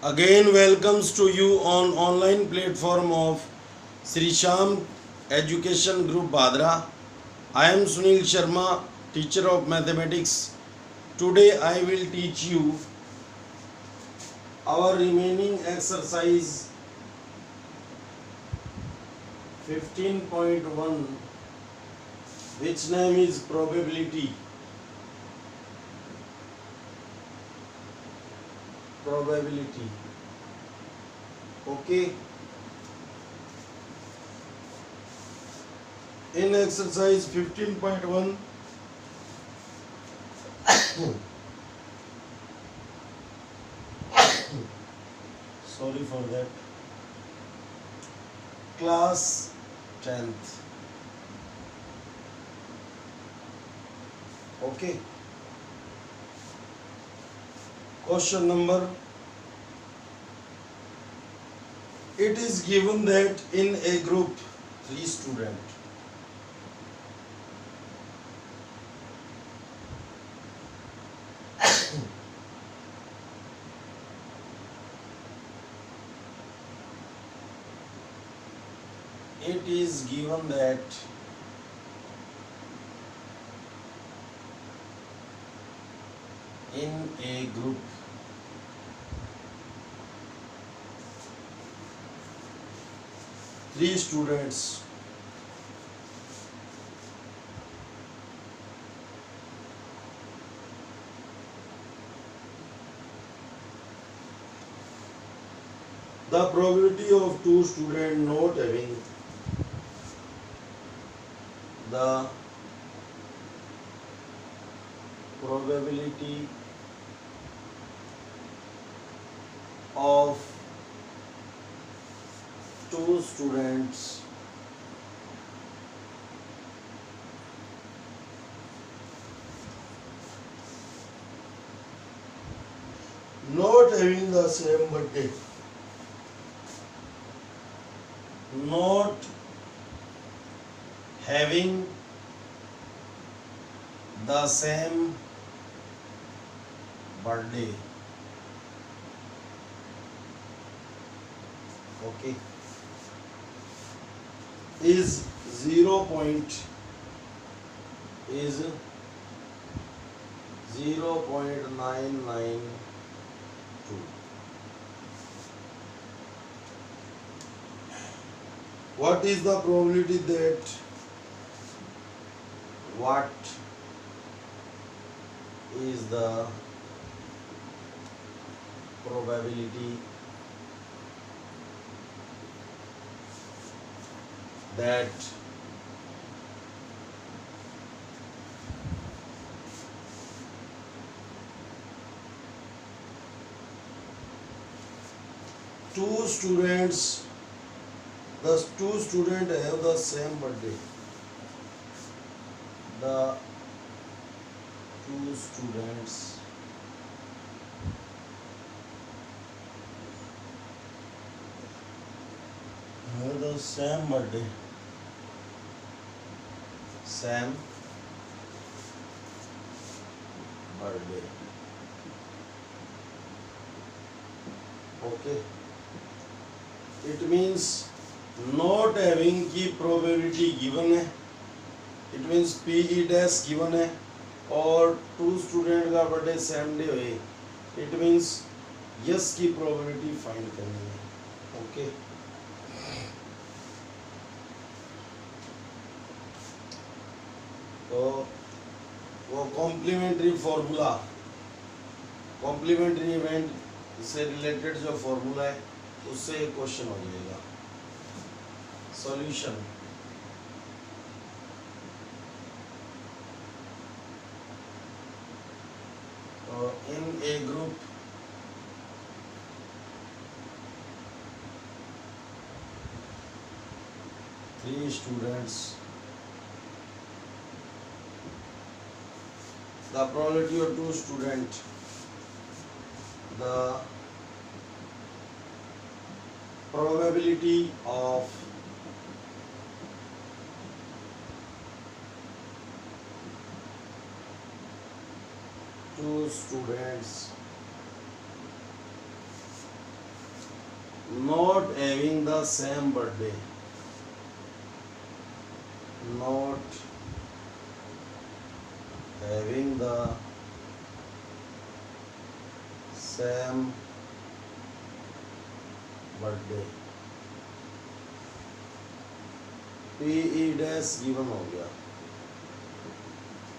Again welcomes to you on online platform of Sri Sham Education Group Badra. I am Sunil Sharma, teacher of mathematics. Today I will teach you our remaining exercise 15.1, which name is probability. Okay. In exercise 15.1, sorry for that, class 10th. Okay. Question number, it is given that in a group 3 students, it is given that in a group three students the probability of two students not having the probability of two students not having the same birthday, not having the same birthday. Okay, is 0.992. What is the probability that what is the probability that two students have the same birthday? The two students have the same birthday. Same birthday. Okay. It means not having की probability given है. It means PE dash given है और two student का birthday same day है. It means yes की probability find करनी है. Okay. तो वो कॉम्प्लीमेंट्री इवेंट से रिलेटेड जो फॉर्मूला है उससे एक क्वेश्चन हो जाएगा. Solution, in A group three students, the probability of two students, the probability of two students not having the same birthday, not having the same birthday, PE dash given हो गया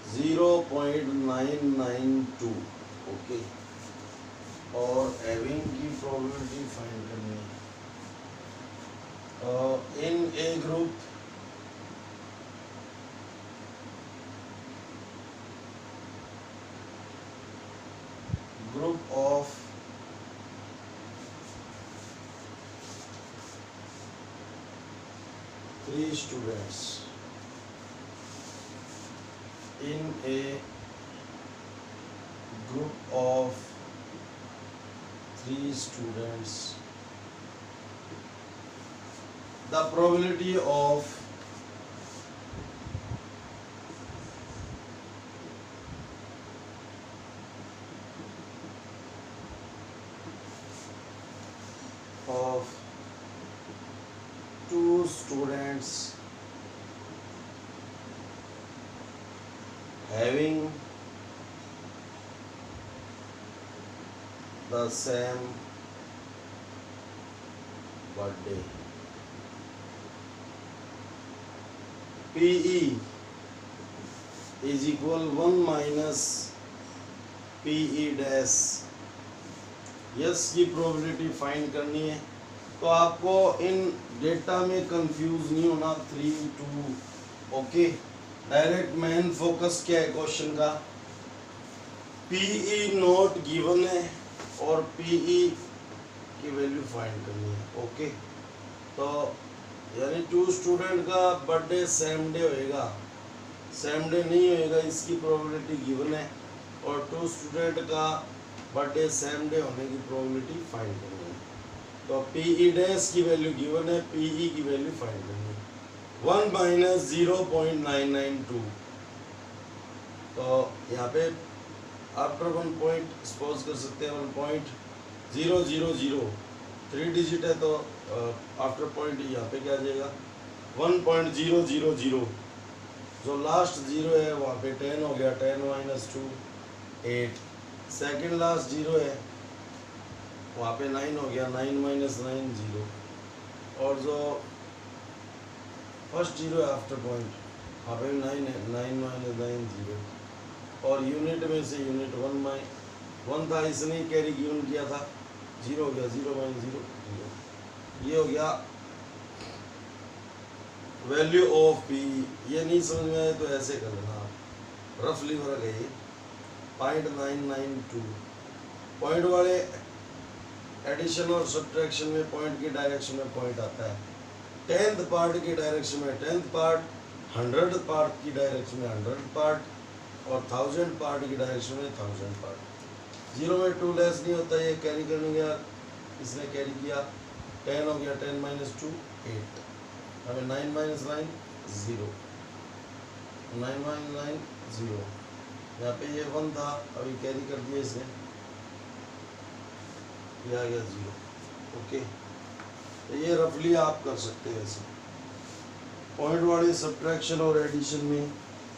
0.992, okay. और having की probability find करनी है। इन ए group of 3 students, in a group of 3 students, the probability of two students having the same birthday, PE is equal 1 minus PE dash। Yes की probability find करनी है। तो आपको इन डेटा में कंफ्यूज नहीं होना, 3 2, ओके। डायरेक्ट मेन फोकस क्या है क्वेश्चन का, पीई नोट गिवन है और पीई की वैल्यू फाइंड करनी है, ओके। तो यानी 2 स्टूडेंट का बर्थडे सेम डे होएगा, सेम डे नहीं होएगा, इसकी प्रोबेबिलिटी गिवन है। और 2 स्टूडेंट का बर्थडे सेम डे होने की प्रोबेबिलिटी फाइंड करनी है। तो पीई डैश की वैल्यू गिवन है, पीई की वैल्यू फाइंड करनी है 1 माइनस 0.992। तो यहाँ पे आफ्टर 1 पॉइंट सपोज कर सकते हैं 1.000, 3 डिजिट है तो आफ्टर पॉइंट यहाँ पे क्या आ जाएगा 1.000। जो लास्ट जीरो है वहाँ पे 10 हो गया, 10 माइनस 2 8। सेकेंड लास्ट जीरो है वहाँ पे 9 हो गया, 9 माइनस 9 0। और जो फर्स्ट जीरो है आफ्टर पॉइंट वहाँ पे 9 है, 9 माइनस 9 0। और यूनिट में से यूनिट 1 था, इसने कैरी गिवन किया था, 0 हो गया, 0 माइनस 0 0। ये हो गया वैल्यू ऑफ पी। ये नहीं समझ में आए तो ऐसे कर लेना आप, रफली वर्क है ये 0.992। पॉइंट वाले एडिशन और सब्ट्रैक्शन में पॉइंट की डायरेक्शन में पॉइंट आता है, 10th पार्ट की डायरेक्शन में 10th पार्ट, 100th पार्ट की डायरेक्शन में 100th पार्ट और 1000 पार्ट की डायरेक्शन में 1000 पार्ट। 0 में 2 लेस नहीं होता, ये कैरी करने गया, इसने कैरी किया, 10 हो गया, 10 माइनस 2 8। हमें 9 माइनस 9 0, 9 माइनस 9 0। यहाँ पे ये 1 था, अभी कैरी कर दिया इसने, ये आ गया 0, ओके। तो ये रफली आप कर सकते हैं ऐसे। पॉइंट वाले सब्ट्रैक्शन और एडिशन में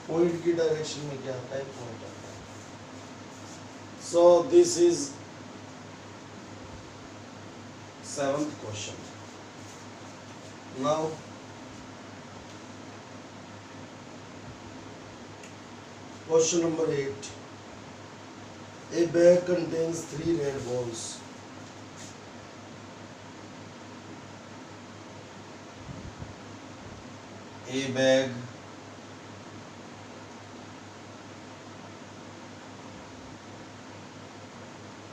पॉइंट की डायरेक्शन में क्या आता है, पॉइंट आता है। So this is 7th question. Now question number 8. A bag contains 3 red balls. A bag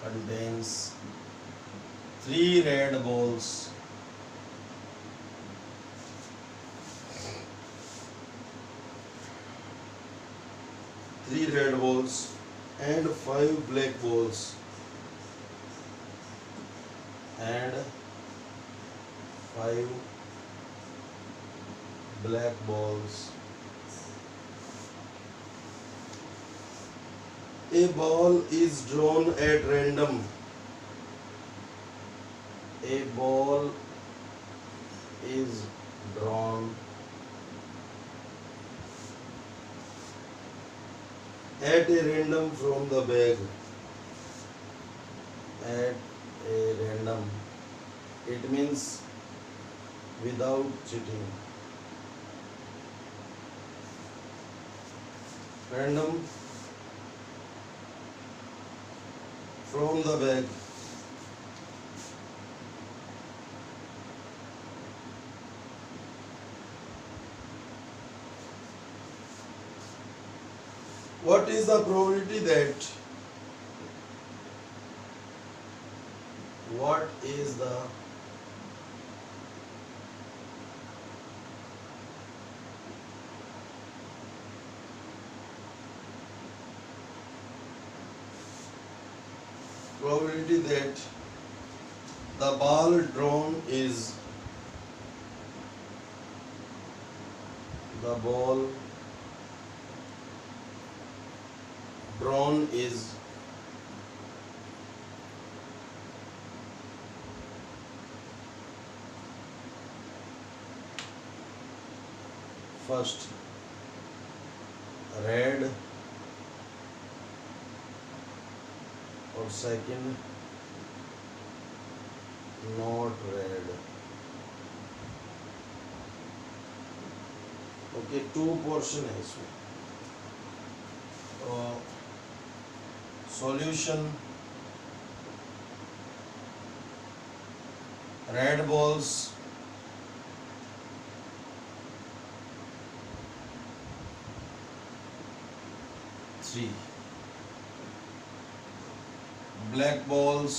contains 3 red balls. Three red balls and 5 black balls and 5 black balls. A ball is drawn at random. A ball is drawn at a random from the bag. At a random, it means without cheating. Random from the bag. What is the probability that? What is the probability that the ball drawn is the ball drawn is first red or second not red. Okay, to portion है इसमें. Solution red balls three, black balls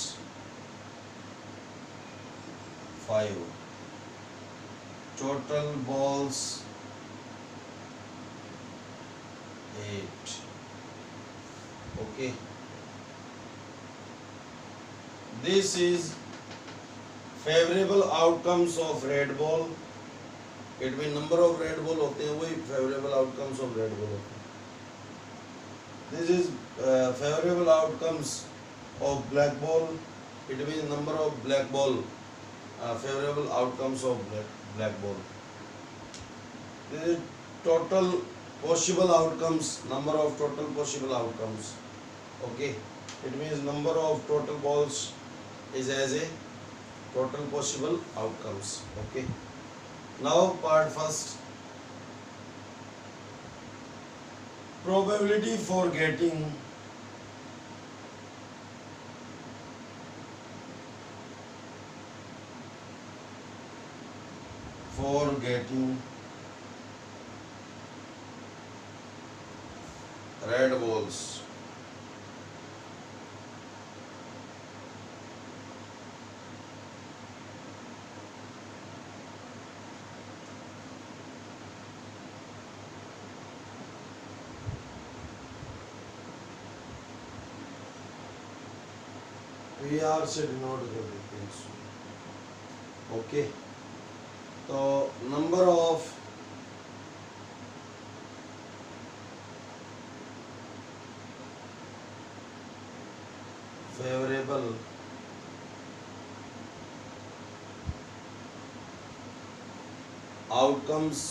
5, total balls 8. Okay, this is favorable outcomes of red ball. It means number of red ball होते हैं वही favorable outcomes of red ball होते हैं. This is favorable outcomes of black ball. It means number of black ball. Favorable outcomes of black ball. This is total possible outcomes, number of total possible outcomes. Okay, it means number of total balls is as a total possible outcomes. Okay, now part first, probability for getting red balls. PR से denote कर देते हैं इसको. Okay, तो number of favorable outcomes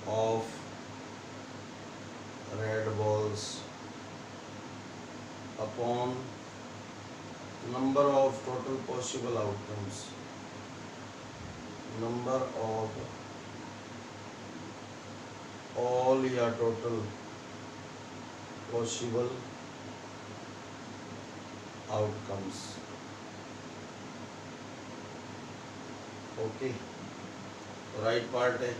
of red balls upon number of total possible outcomes, number of all या total possible outcomes. Okay, right part है.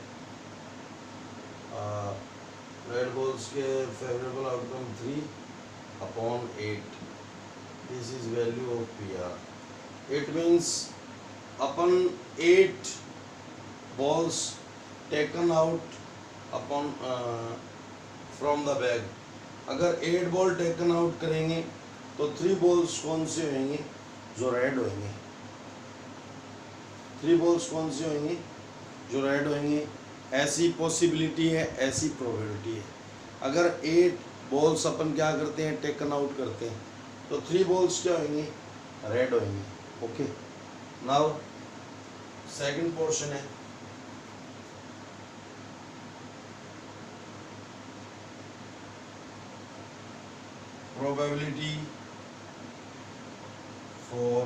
Red balls के favourable outcome 3/8. This is value of PR. It means upon 8 balls taken out upon from the bag. अगर 8 ball taken out करेंगे तो 3 balls कौन से होंगे? जो रेड होंगे. 3 बॉल्स कौन से होंगे? जो रेड होंगे. ऐसी पॉसिबिलिटी है, ऐसी प्रोबेबिलिटी है. अगर 8 बॉल्स अपन क्या करते हैं, टेकन आउट करते हैं, तो 3 बॉल्स क्या होंगे, रेड होंगे। ओके, नाउ सेकंड पोर्शन है, probability for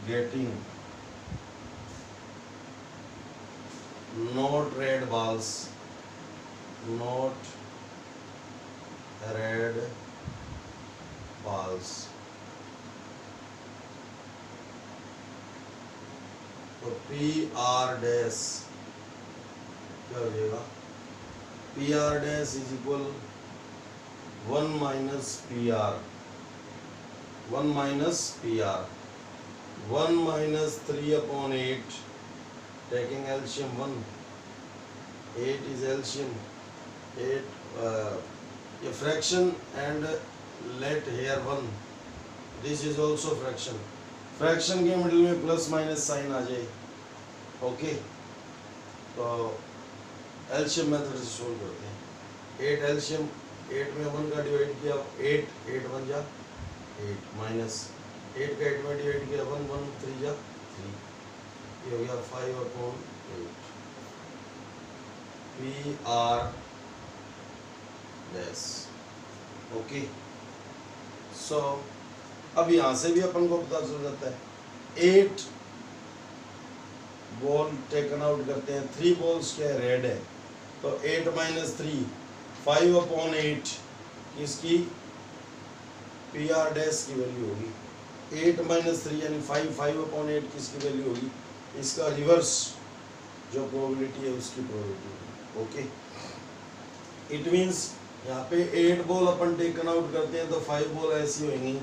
getting not red balls, not red balls, तो पी आर डैश क्या हो जाएगा, P R dash is equal 1 minus P R, 1 minus P R, 1 minus 3/8, taking LCM 1, 8 is LCM 8, a fraction and let here 1, this is also fraction, fraction के middle में plus minus sign आ जाए। Okay, तो LCM method से solve करते हैं। 8 LCM, 8 में 1 का divide किया 8, 8 1 जा 8, माइनस 8 का 8 में डिवाइड किया 1, 1 3 जा 3, ये हो गया 5/8 पी आर डैश। ओके, सो अब यहाँ से भी अपन को पता चल जाता है 8 बॉल टेकन आउट करते हैं, 3 बॉल्स क्या है, रेड है, तो 8 माइनस 3 5/8 इसकी पी आर डैश की वैल्यू होगी। 8 माइनस 3 यानी 5/8 किसकी वैल्यू होगी, इसका रिवर्स जो प्रोबेबिलिटी है उसकी प्रोबेबिलिटी। ओके, इट मीन्स यहाँ पे 8 बॉल अपन टेकन आउट करते हैं तो 5 बॉल ऐसी होंगी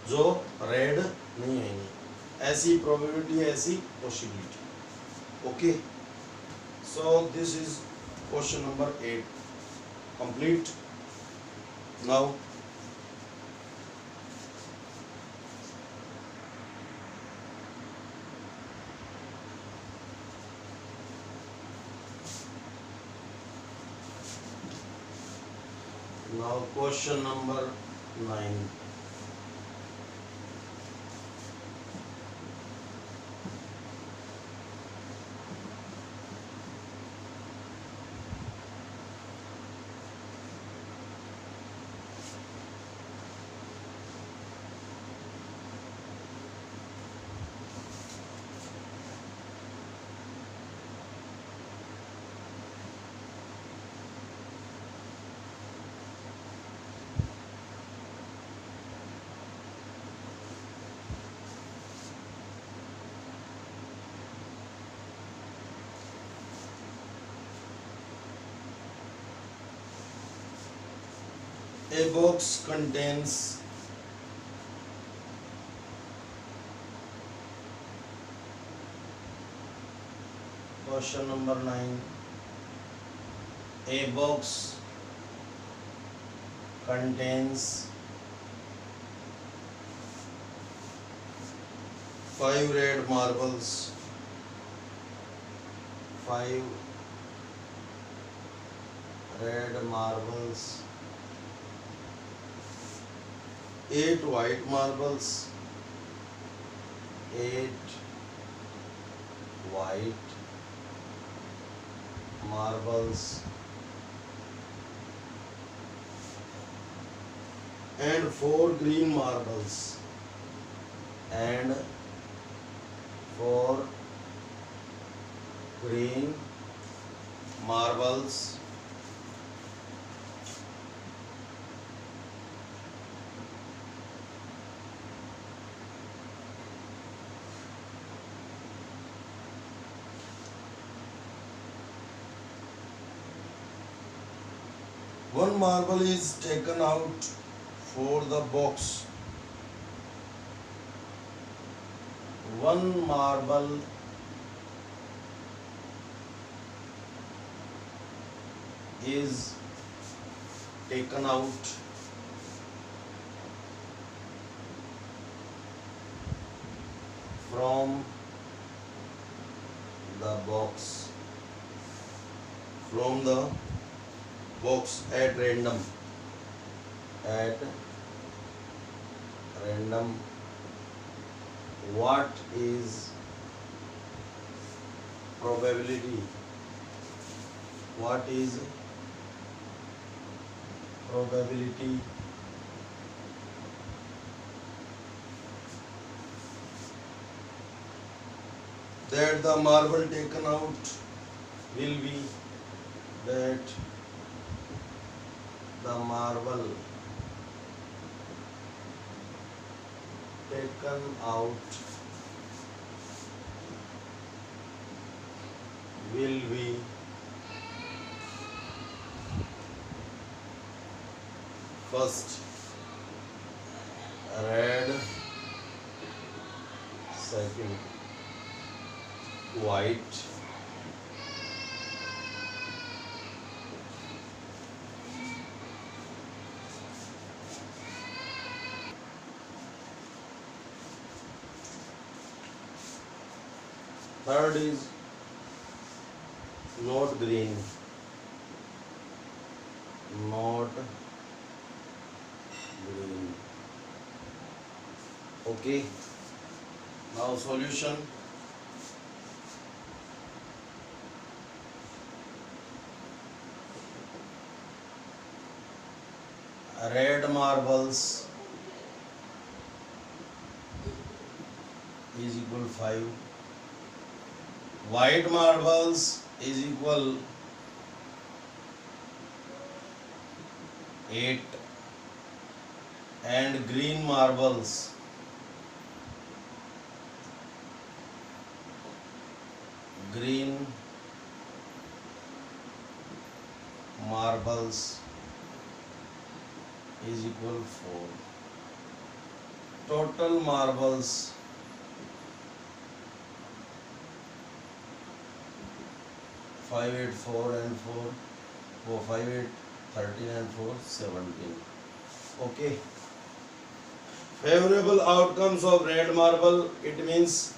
जो रेड नहीं होंगी, ऐसी प्रोबेबिलिटी है, ऐसी possibility. Okay, so this is question number 8 complete. Now question number 9. A box contains question number 9. A box contains 5 red marbles, 5 red marbles, 8 white marbles, 8 white marbles, and 4 green marbles, and 4 green marbles. One marble is taken out for the box. One marble is taken out from the box. From the box at random, at random, what is probability, what is probability that the marble taken out will be, that the marble taken out will be first red, second white, third is not green, not green. Okay, now solution. Red marbles is equal 5, white marbles is equal 8, and green marbles is equal 4. Total marbles 5, 8, 4 and 4, 5, 8, 13 and 4, 17. Okay. Favorable outcomes of red marble, it means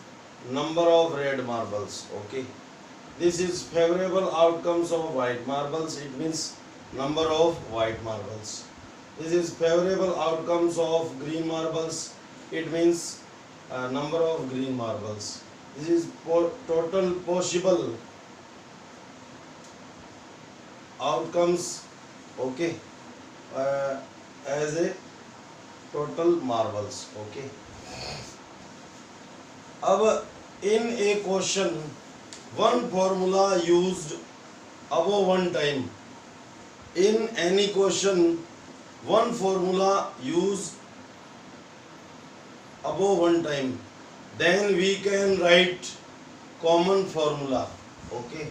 number of red marbles. Okay. This is favorable outcomes of white marbles, it means number of white marbles. This is favorable outcomes of green marbles, it means number of green marbles. This is total possible outcomes, okay, as a total marbles. Okay. अब in a question one formula used above one time. In any question one formula used above one time, then we can write common formula. Okay.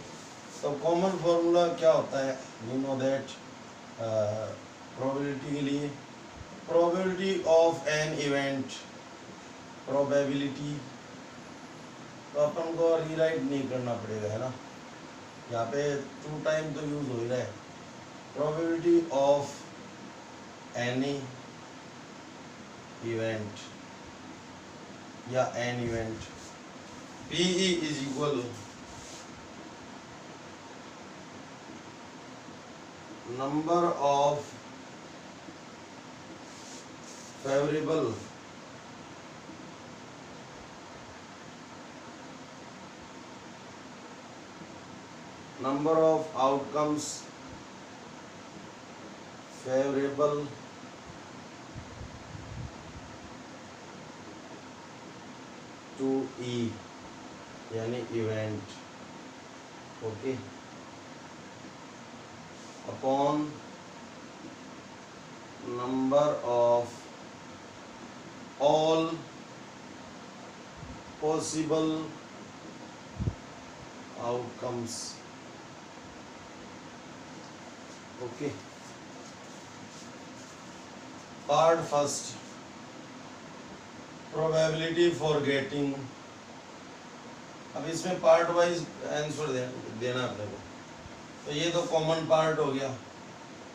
तो common formula क्या होता है? We know that probability के लिए probability of an event, probability तो अपन को rewrite नहीं करना पड़ेगा, है ना, यहाँ पे 2 टाइम तो यूज हो ही रहा है. प्रोबेबिलिटी ऑफ एनी इवेंट या an event, PE is equal number of favorable number of outcomes favorable to E यानी event. Okay. Upon number of all possible outcomes. Okay. Part first, probability for getting. अब इसमें part wise answer देना अपने को. तो ये तो common part हो गया.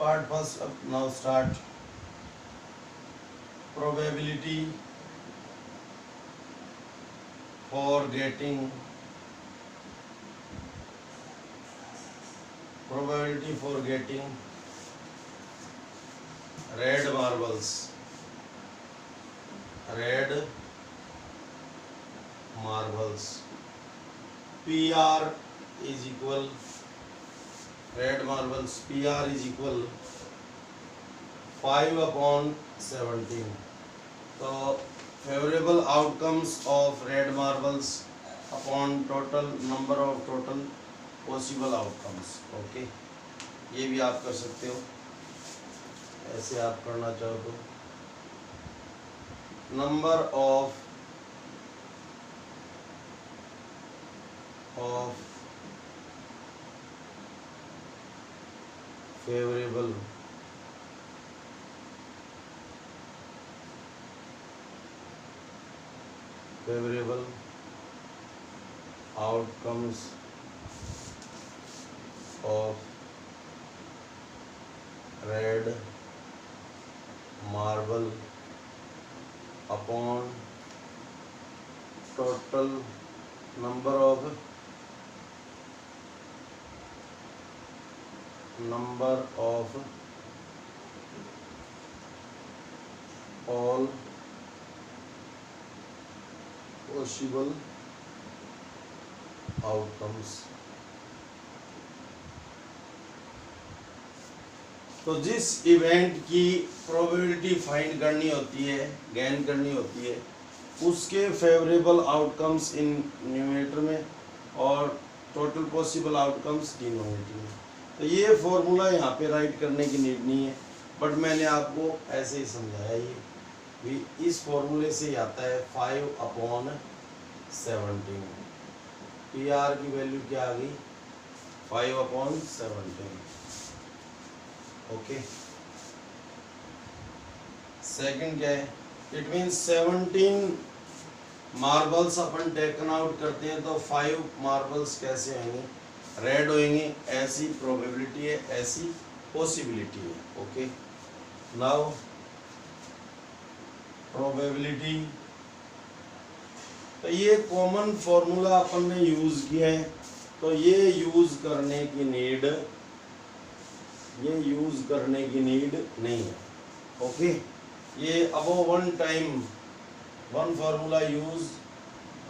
पार्ट फर्स्ट, अब now start. Probability for getting, probability for getting red marbles, red marbles, PR is equal, red marbles PR is equal 5/17। तो favourable outcomes of red marbles upon total number of total possible outcomes. Okay, ये भी आप कर सकते हो, ऐसे आप करना चाहो तो। Number of favourable outcomes of red marble upon total number of all possible outcomes। तो जिस इवेंट की प्रोबेबिलिटी फाइंड करनी होती है, गेन करनी होती है, उसके फेवरेबल आउटकम्स इन न्यूमरेटर में और टोटल पॉसिबल आउटकम्स डिनोमिनेटर में। तो ये फॉर्मूला यहाँ पे राइट करने की नीड नहीं है, बट मैंने आपको ऐसे ही समझाया। ये भी इस फॉर्मूले से ही आता है 5/17। PR की वैल्यू क्या आ गई? 5/17। ओके, सेकंड क्या है? It means 17 marbles upon taken out करते हैं तो 5 मार्बल्स कैसे होंगे? रेड होंगे, ऐसी प्रोबेबिलिटी है, ऐसी पॉसिबिलिटी है। ओके, नाउ प्रोबेबिलिटी, तो ये कॉमन फॉर्मूला अपन ने यूज किया है, तो ये यूज करने की नीड नहीं है। ओके, ये above one time one formula use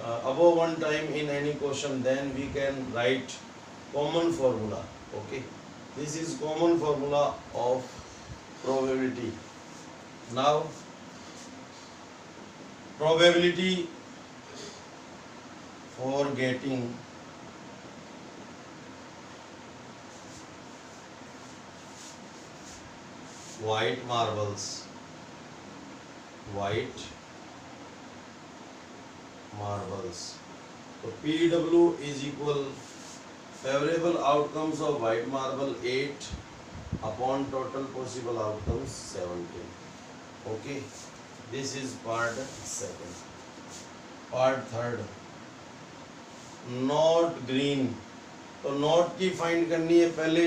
above one time in any question, then we can write common formula. Okay, this is common formula of probability. Now probability for getting white marbles, so PW is equal favorable outcomes of white marble 8 upon total possible outcomes 17. Okay, this is part second. Part third, not green, तो not की find करनी है, पहले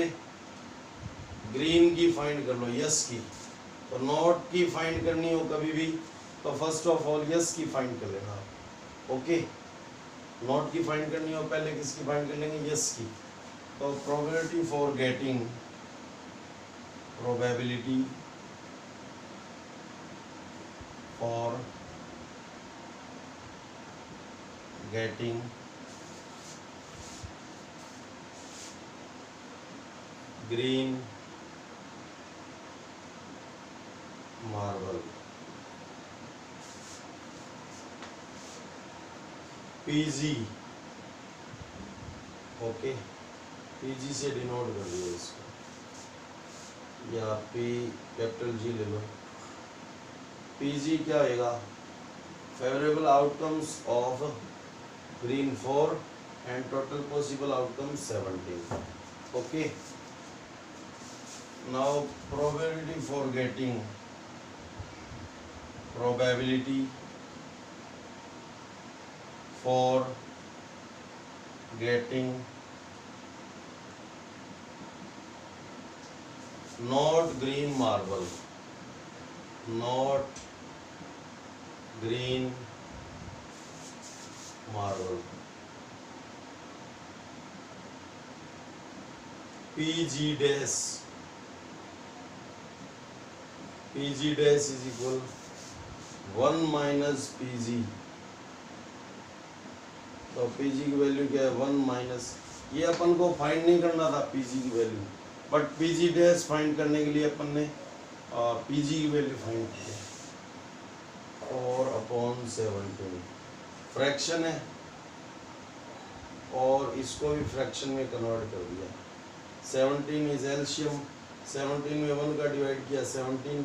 green की find कर लो, yes की। तो not की फाइंड करनी हो कभी भी तो फर्स्ट ऑफ ऑल यस की फाइंड कर लेना। ओके, नॉट की फाइंड करनी हो पहले किसकी फाइंड कर लेंगे? यस की। तो probability for getting green marble, PG। Okay, PG से डिनोट कर दिया इसको, या P ले लो। PG क्या होगा? Favourable outcomes of green 4 and total possible outcomes 17। Okay, now probability for getting not green marble, PG dash PG dash is equal 1 minus PG। तो PG की वैल्यू क्या है 1 माइनस, ये अपन को फाइंड नहीं करना था PG की value, but PG dash find करने के लिए अपन ने PG की वैल्यू फाइंड की है 4/17। फ्रैक्शन है और इसको भी फ्रैक्शन में कन्वर्ट कर दिया। 17 इज एलसीएम, 17 में 1 का डिवाइड किया 17,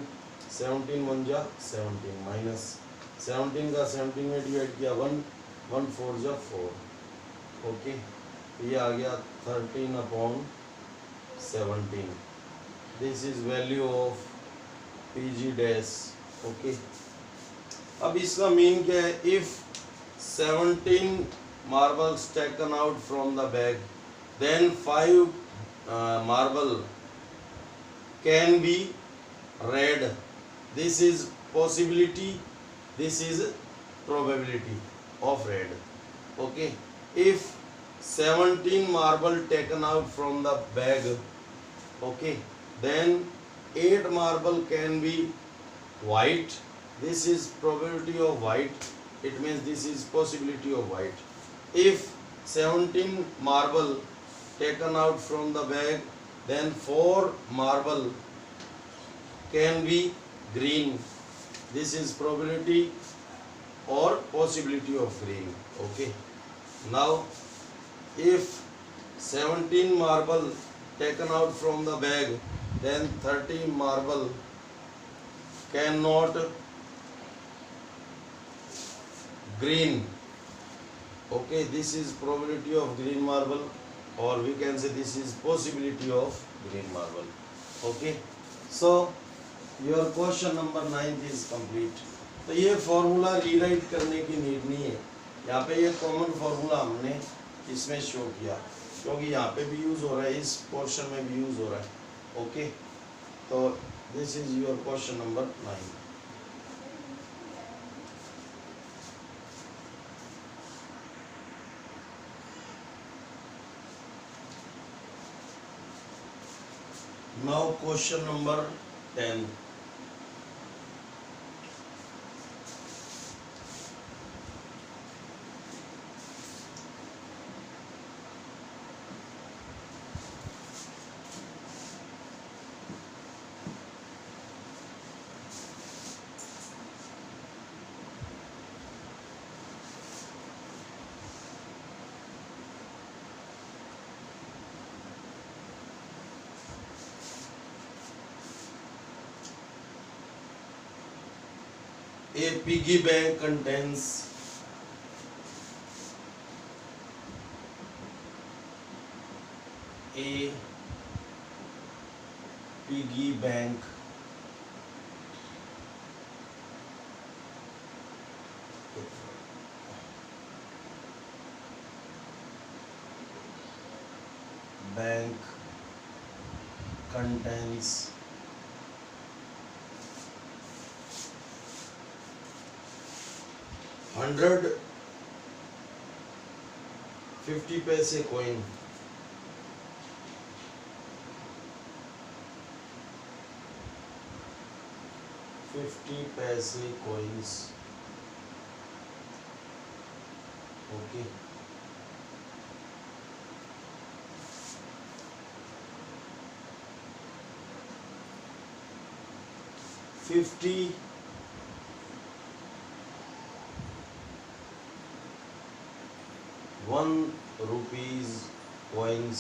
17 1 जा 17 माइनस 17 का 17 में डिवाइड किया 1, 1 4 जा 4। ओके, ये आ गया 13/17। This is value of PG dash. Okay, अब इसका मीन क्या है, if 17 marbles taken out from the bag, then 5 marble can be red. This is possibility, this is probability of red. Okay, if 17 marble taken out from the bag, okay, then 8 marble can be white. This is probability of white, it means this is possibility of white. If 17 marble taken out from the bag, then 4 marble can be green. This is probability or possibility of green. Okay, now if 17 marble taken out from the bag, then 30 marble cannot green. Okay, this is probability of green marble, or we can say this is possibility of green marble. Okay, so your question number 9 is complete. तो ये formula rewrite करने की need नहीं है, यहाँ पे ये common formula हमने इसमें शो किया, क्योंकि यहाँ पे भी यूज हो रहा है, इस पोर्शन में भी यूज हो रहा है। ओके, तो this is your question number 9। Now question number 10. A piggy bank contains a piggy bank contains 150 पैसे कॉइन, 50 पैसे coins. Okay, ₹50 coins,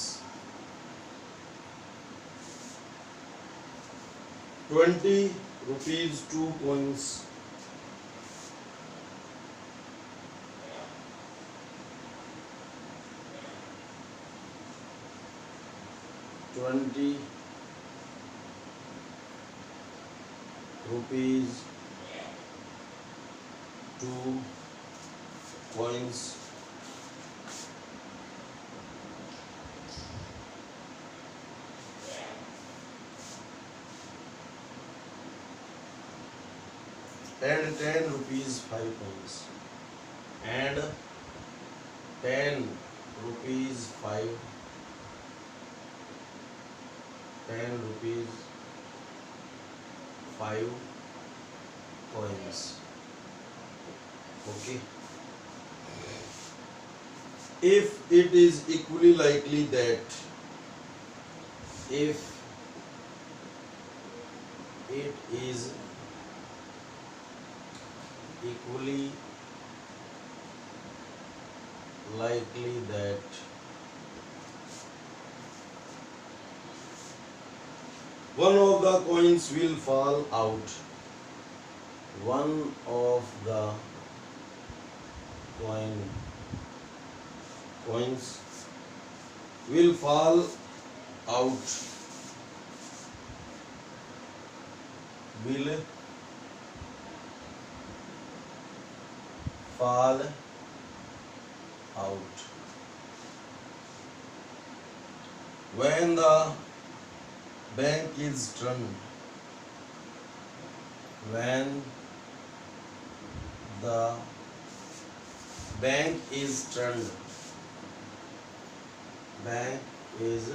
20 rupees 2 coins, 20 rupees 2 coins, 10 rupees 5 coins, and 10 rupees 5, 10 rupees 5 coins. Okay. If it is equally likely that if it is equally likely that one of the coins will fall out, one of the coins will fall out, will fall out when the bank is turned, when the bank is turned, bank is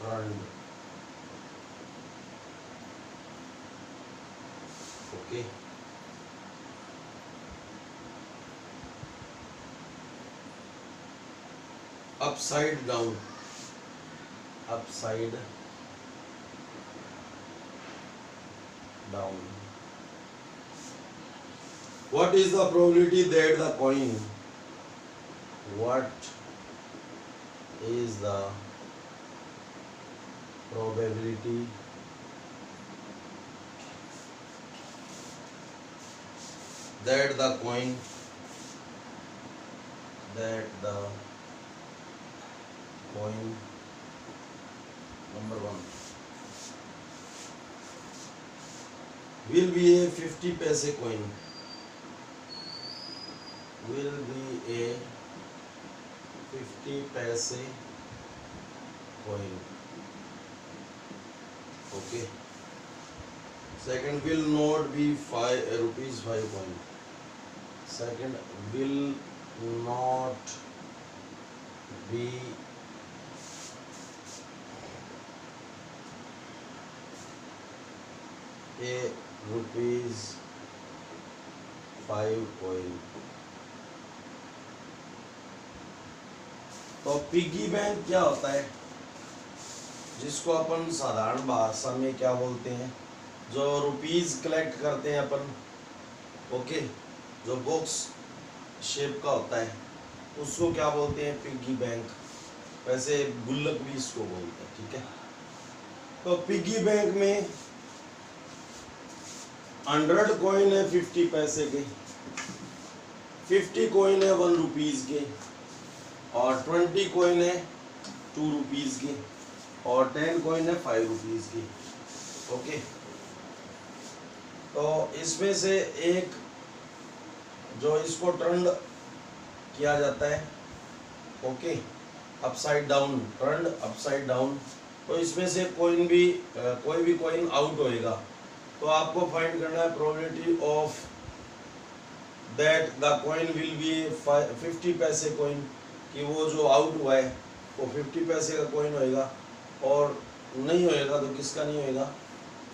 turned. Okay. Upside down, upside down. What is the probability that the coin, what is the probability that the coin number 1 will be a 50 paise coin, will be a 50 paise coin. Okay. Second, will not be rupees 5 coin. Second, will not be a rupees 5 coin. तो piggy bank क्या होता है, जिसको अपन साधारण भाषा में क्या बोलते हैं, जो रुपीस कलेक्ट करते हैं अपन, ओके, जो बॉक्स शेप का होता है उसको क्या बोलते हैं, पिगी बैंक. वैसे गुल्लक भी इसको बोलते हैं. ठीक है. तो पिगी बैंक में 100 कॉइन है 50 पैसे के, 50 कॉइन है 1 रुपीज के, और 20 कॉइन है 2 रुपीज के, और 10 कॉइन है 5 रुपीज की. ओके. तो इसमें से एक जो इसको टर्न किया जाता है, okay, upside down, turn upside down, तो इसमें से कोई भी कॉइन आउट होएगा. तो आपको फाइंड करना है probability of that the coin will be 50 पैसे कॉइन, कि वो जो आउट हुआ है वो 50 पैसे का कॉइन होएगा, और नहीं होएगा तो किसका नहीं होएगा,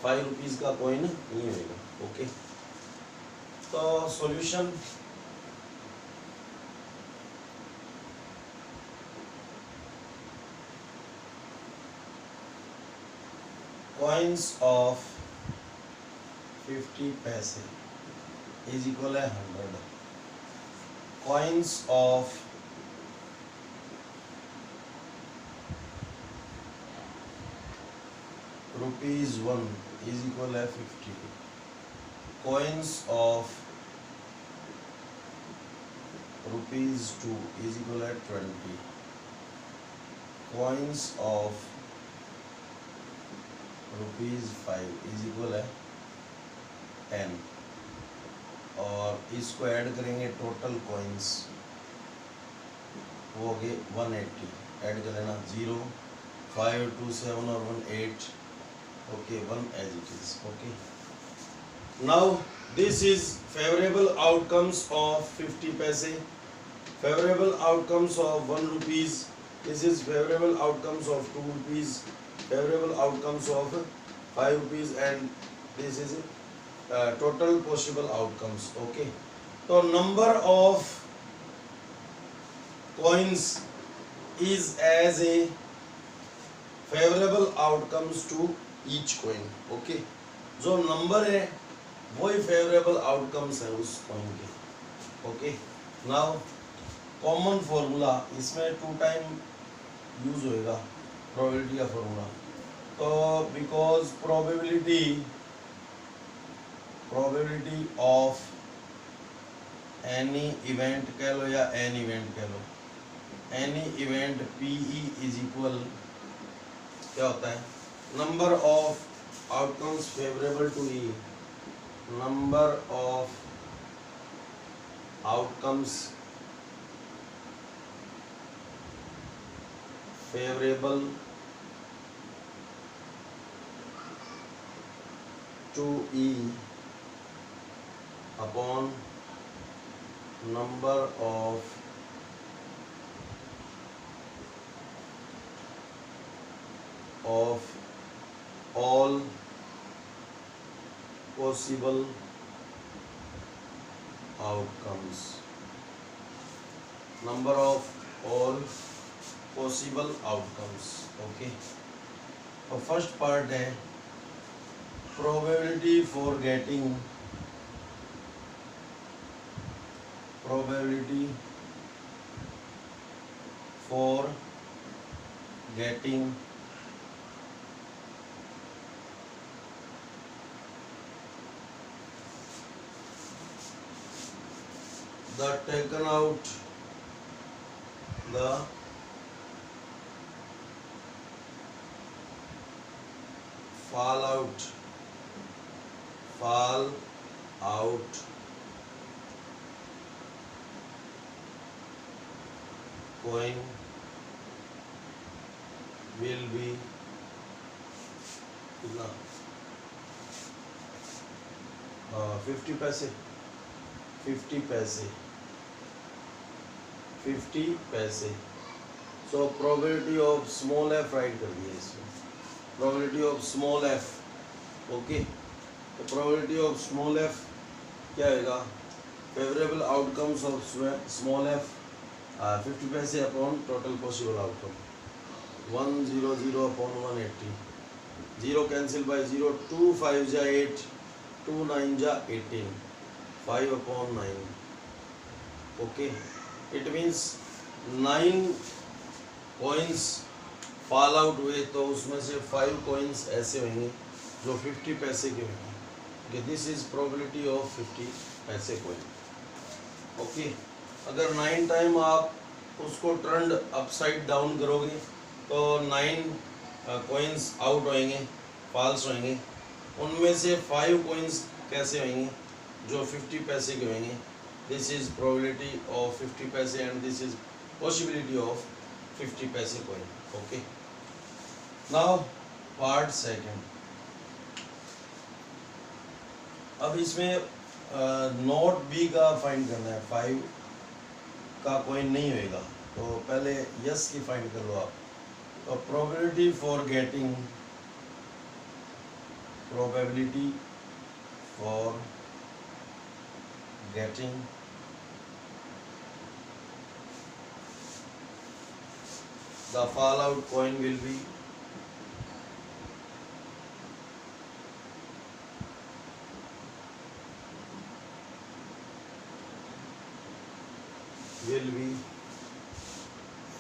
5 रुपीज़ का कॉइन नहीं होएगा. ओके. तो solution, coins of 50 paise is equal to 100. Coins of rupees 1 is equal to 50. Coins of rupees 2 is equal to 20. Coins of rupees 5 is equal है 10, और इसको ऐड करेंगे टोटल कॉइन्स, वो हो गए 180. ऐड कर लेना 0, 5, 2, 7 और 1, 8. Okay, 1 as it is. Okay. Now this is favourable outcomes of 50 paise, favourable outcomes of 1 rupees, this is favourable outcomes of 2 rupees, favorable outcomes of ₹5 and this is total possible outcomes. Okay, so number of coins is as a favorable outcomes to each coin. Okay, जो number है वही favourable outcomes है उस coin के. Okay, now common formula इसमें 2 time use होएगा probability का formula. तो because probability of any event कह लो या एन इवेंट कह लो, any event PE is equal क्या होता है, number of outcomes favourable to E, number of outcomes favourable to E upon number of all possible outcomes, number of all possible outcomes. Okay, तो first part है probability for getting the taken out the fall out coin will be कितना 50 पैसे 50 पैसे. So probability of small F right कर दिया इसमें, probability of small F. Okay, तो probability of small F क्या होगा, favourable outcomes of small F 50 पैसे upon total possible outcome 100 upon 180. 0 cancel bye 0, 2 5 जा 8, 2 9 जा 18, 5 upon 9. Okay, it means 9 coins fall out हुए, तो उसमें से 5 कॉइन्स ऐसे होंगे जो 50 पैसे के होंगे. दिस इज प्रोबेबिलिटी ऑफ 50 पैसे कॉइन. ओके, अगर 9 टाइम आप उसको टर्न अपसाइड डाउन करोगे तो 9 कॉइन्स आउट होंगे, फॉल्स होंगे. उनमें से 5 कॉइन्स कैसे होंगे जो 50 पैसे के होंगे. दिस इज प्रोबेबिलिटी ऑफ 50 पैसे and this is possibility of 50 पैसे coin. Okay, now part second. अब इसमें नोट बी का फाइंड करना है. 5 का कॉइन नहीं होएगा, तो पहले यस की फाइंड कर लो आप. तो probability for getting the fallout coin will be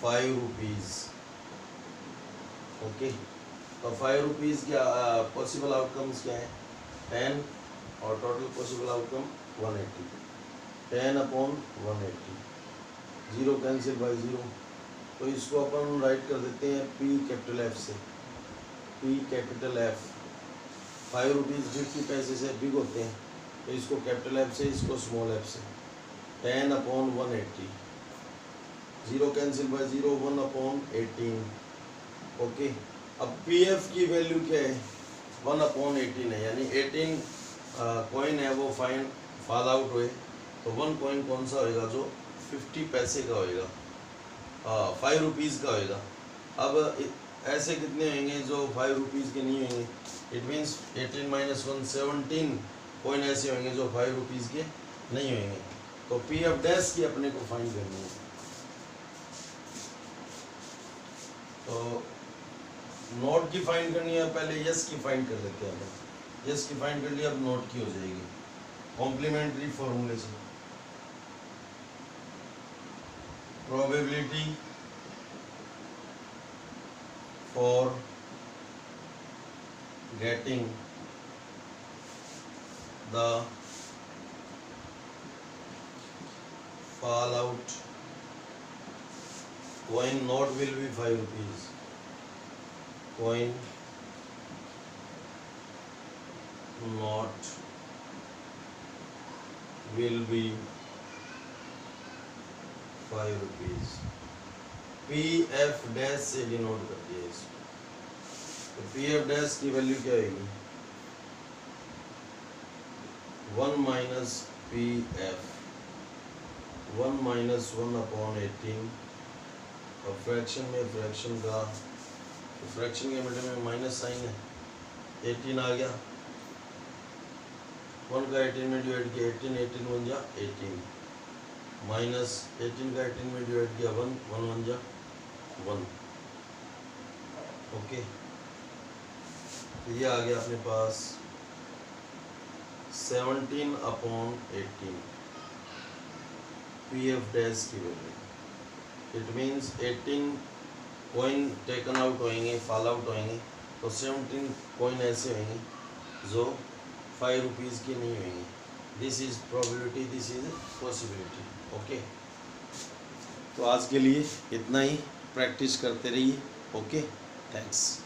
₹5. Okay, तो ₹5 क्या पॉसिबल आउटकम्स क्या है, 10 और total possible outcome 180. 10 upon 180, 0 cancel bye 0, तो इसको अपन राइट कर देते हैं P कैपिटल F से. P कैपिटल F, ₹5 50 पैसे से बिग होते हैं, तो इसको कैपिटल F से, इसको स्मॉल f से. 10 upon 180, 0 cancel bye 0, 1 upon 18. Okay, अब PF की वैल्यू क्या है, 1 अपॉन 18 है, यानी 18 कॉइन है वो फॉल आउट हुए, तो 1 कॉइन कौन सा होएगा जो 50 पैसे का होएगा, ₹5 का होएगा. अब ऐसे कितने होंगे जो 5 रुपीज़ के नहीं होंगे? इट मीन्स 18 माइनस 1 17 कॉइन ऐसे होंगे जो 5 रुपीज़ के नहीं होंगे। तो पी ऑफ डैश की अपने को फाइंड करनी है। तो नोट की फाइंड करनी है, पहले यस की फाइंड कर लेते हैं। अपन यस की फाइंड कर लिया, अब नोट की हो जाएगी कॉम्प्लीमेंट्री फॉर्मूले से। Probability for getting the fall out coin note will be 5 rupees. Coin not will be 5 rupees. P F dash से डिनोट कर दिया इसको। तो पी एफ डैश की वैल्यू क्या होगी? 1 minus P F 1 minus 1 upon 18। और फ्रैक्शन में फ्रैक्शन का फ्रैक्शन के मिडल में माइनस साइन है, 18 आ गया। 1 का 18 में डिवाइड किया 18, 18 1 जा 18 माइनस 18 का 18 में डिवाइड किया 1, 1 1 जा 1। ओके, तो ये आ गया अपने पास 17 अपॉन 18 पी एफ डैश की value. It means 18 coin taken out होएंगे, फॉल आउट होएंगे, तो 17 कॉइन ऐसे होंगे जो 5 रुपीज़ के नहीं होंगे। This is probability, this is possibility. Okay, तो आज के लिए इतना ही, प्रैक्टिस करते रहिए। Okay, thanks.